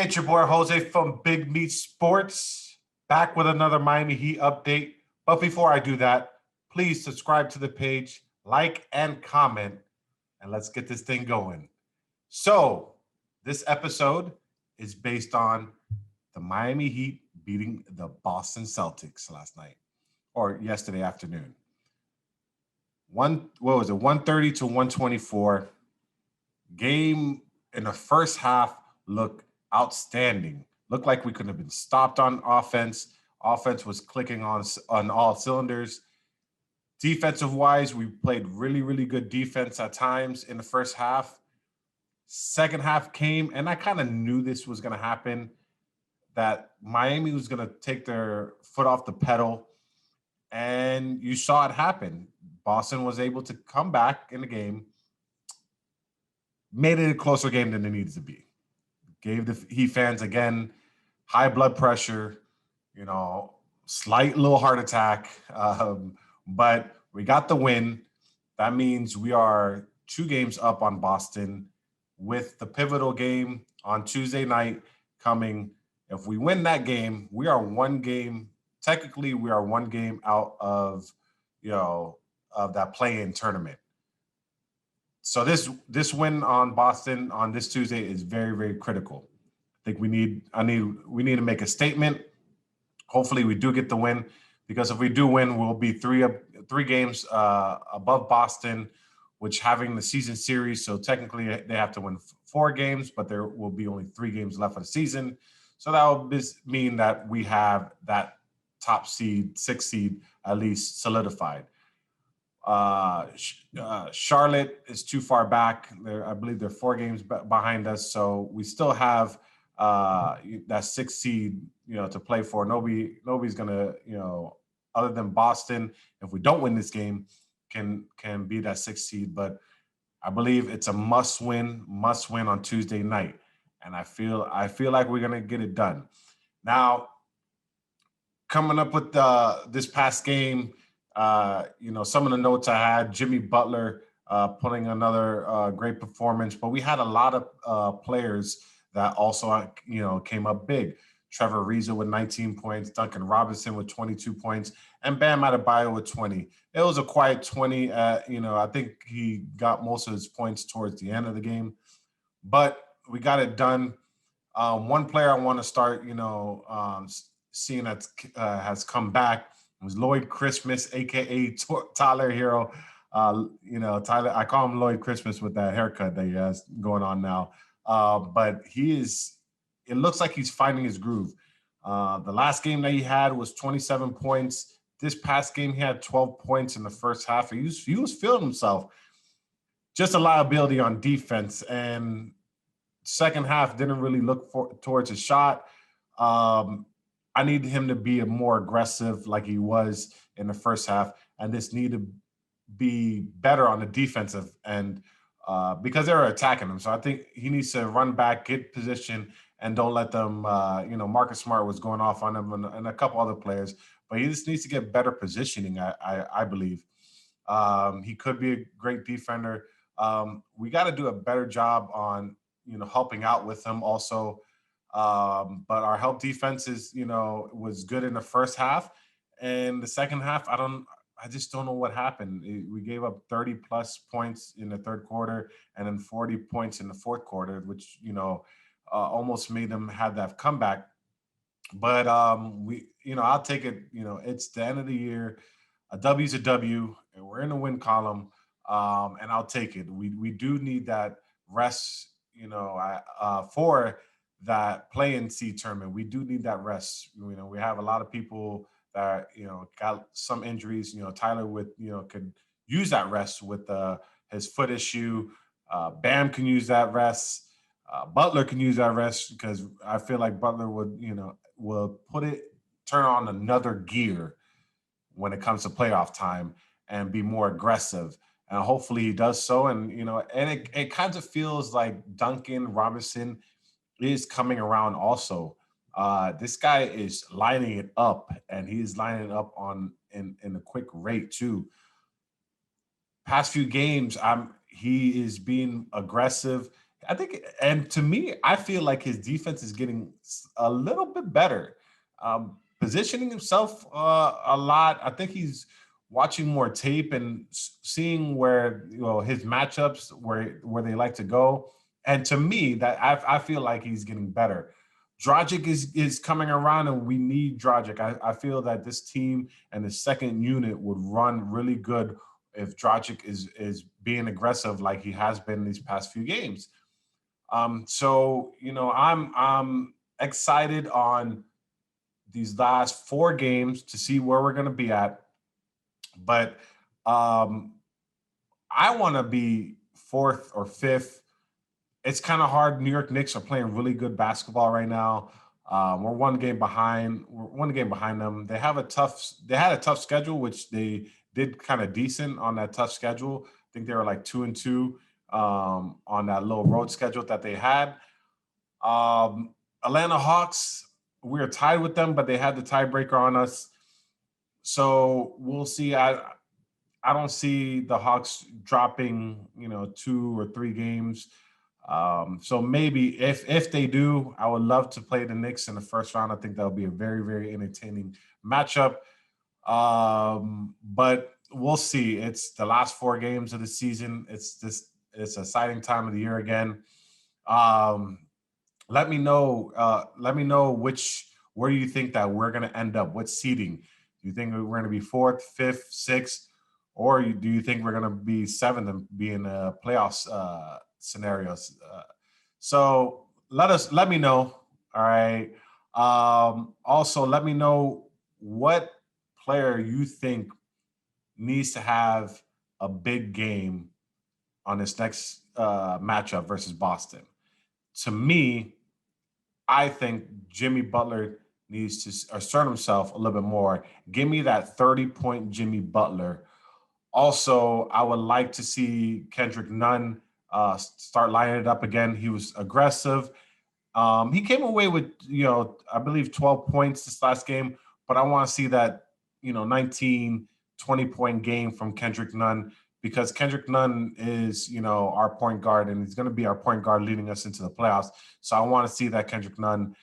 It's your boy Jose from Big Meat Sports, back with another Miami Heat update. But before I do that, please subscribe to the page, like and comment, and let's get this thing going. So, this episode is based on the Miami Heat beating the Boston Celtics last night or yesterday afternoon. What was it? 130 to 124. Game in the first half looked outstanding. Looked like we couldn't have been stopped on offense. Offense was clicking on all cylinders. Defensive wise, we played really, really good defense at times in the first half. Second half came, and I kind of knew this was going to happen, that Miami was going to take their foot off the pedal, and you saw it happen. Boston was able to come back in the game, made it a closer game than it needed to be. Gave the Heat fans, again, high blood pressure, slight little heart attack. But we got the win. That means we are 2 games up on Boston with the pivotal game on Tuesday night coming. If we win that game, we are 1 game. Technically, we are 1 game out of that play-in tournament. So this win on Boston on this Tuesday is very, very critical. I think we need to make a statement. Hopefully we do get the win, because if we do win, we'll be three games above Boston, which having the season series. So technically they have to win 4 games, but there will be only 3 games left of the season. So that will mean that we have that top seed, 6th seed at least solidified. Charlotte is too far back. I believe they're 4 games behind us, so we still have that 6th seed, to play for. Nobody's gonna, other than Boston, if we don't win this game, can be that 6th seed. But I believe it's a must win on Tuesday night, and I feel like we're gonna get it done. Now, coming up with this past game. Some of the notes I had, Jimmy Butler putting another great performance, but we had a lot of players that also, came up big. Trevor Ariza with 19 points, Duncan Robinson with 22 points, and Bam Adebayo with 20. It was a quiet 20. I think he got most of his points towards the end of the game, but we got it done. One player I want to start, seeing that has come back was Lloyd Christmas, aka Tyler Hero. Tyler, I call him Lloyd Christmas with that haircut that he has going on now. But it looks like he's finding his groove. The last game that he had was 27 points. This past game, he had 12 points in the first half. He was feeling himself. Just a liability on defense. And second half didn't really look towards his shot. I need him to be more aggressive like he was in the first half, and this need to be better on the defensive end because they're attacking him. So I think he needs to run back, get position, and don't let them, Marcus Smart was going off on him and a couple other players, but he just needs to get better positioning, I believe. He could be a great defender. We got to do a better job on, helping out with him also. But our help defense was good in the first half, and the second half, I just don't know what happened. We gave up 30 plus points in the third quarter and then 40 points in the fourth quarter, which, almost made them have that comeback. But I'll take it. It's the end of the year. A W's a W, and we're in the win column. And I'll take it. We do need that rest, for that play-in seed tournament. We do need that rest. We have a lot of people that got some injuries. Tyler could use that rest with his foot issue. Bam can use that rest. Butler can use that rest, because I feel like Butler will turn on another gear when it comes to playoff time and be more aggressive. And hopefully he does so. And it kind of feels like Duncan Robinson is coming around also. This guy is lining it up, and he's lining it up in a quick rate too. Past few games, he is being aggressive I think, and to me, I feel like his defense is getting a little bit better, positioning himself a lot. I think he's watching more tape and seeing where his matchups where they like to go. And to me, that I feel like he's getting better. Dragic is coming around, and we need Dragic. I feel that this team and the second unit would run really good if Dragic is being aggressive like he has been these past few games. So I'm excited on these last four games to see where we're going to be at, but um, I want to be fourth or fifth. It's kind of hard. New York Knicks are playing really good basketball right now. We're one game behind. We're one game behind them. They had a tough schedule, which they did kind of decent on that tough schedule. I think they were like 2-2 on that little road schedule that they had. Um, Atlanta Hawks, we are tied with them, but they had the tiebreaker on us. So we'll see. I don't see the Hawks dropping, 2 or 3 games. So maybe if they do, I would love to play the Knicks in the first round. I think that'll be a very, very entertaining matchup. But we'll see. It's the last 4 games of the season. It's an exciting time of the year again. Um, let me know. Let me know where you think that we're going to end up. What seeding? Do you think we're going to be fourth, fifth, sixth, or do you think we're going to be seventh and be in a playoffs scenarios? So let me know. All right. Also, let me know what player you think needs to have a big game on this next matchup versus Boston. To me, I think Jimmy Butler needs to assert himself a little bit more. Give me that 30-point Jimmy Butler. Also, I would like to see Kendrick Nunn start lining it up again. He was aggressive. He came away with, I believe 12 points this last game, but I want to see that, 19, 20-point game from Kendrick Nunn, because Kendrick Nunn is, our point guard, and he's going to be our point guard leading us into the playoffs. So I want to see that Kendrick Nunn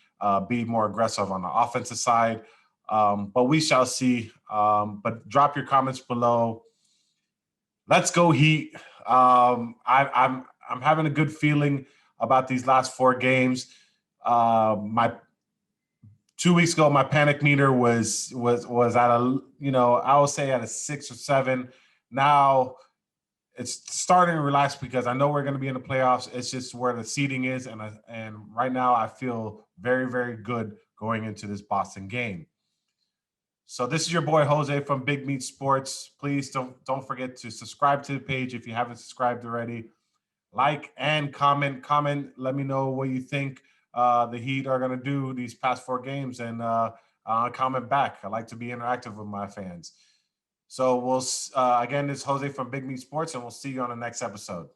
be more aggressive on the offensive side. But we shall see. But drop your comments below. Let's go Heat. I'm having a good feeling about these last 4 games. My 2 weeks ago, my panic meter was at a, I would say at a 6 or 7. Now it's starting to relax because I know we're going to be in the playoffs. It's just where the seeding is, and right now I feel very, very good going into this Boston game. So this is your boy Jose from Big Meat Sports. Please don't forget to subscribe to the page if you haven't subscribed already. Like and comment. Let me know what you think the Heat are going to do these past 4 games, and comment back. I like to be interactive with my fans. So again, this is Jose from Big Meat Sports, and we'll see you on the next episode.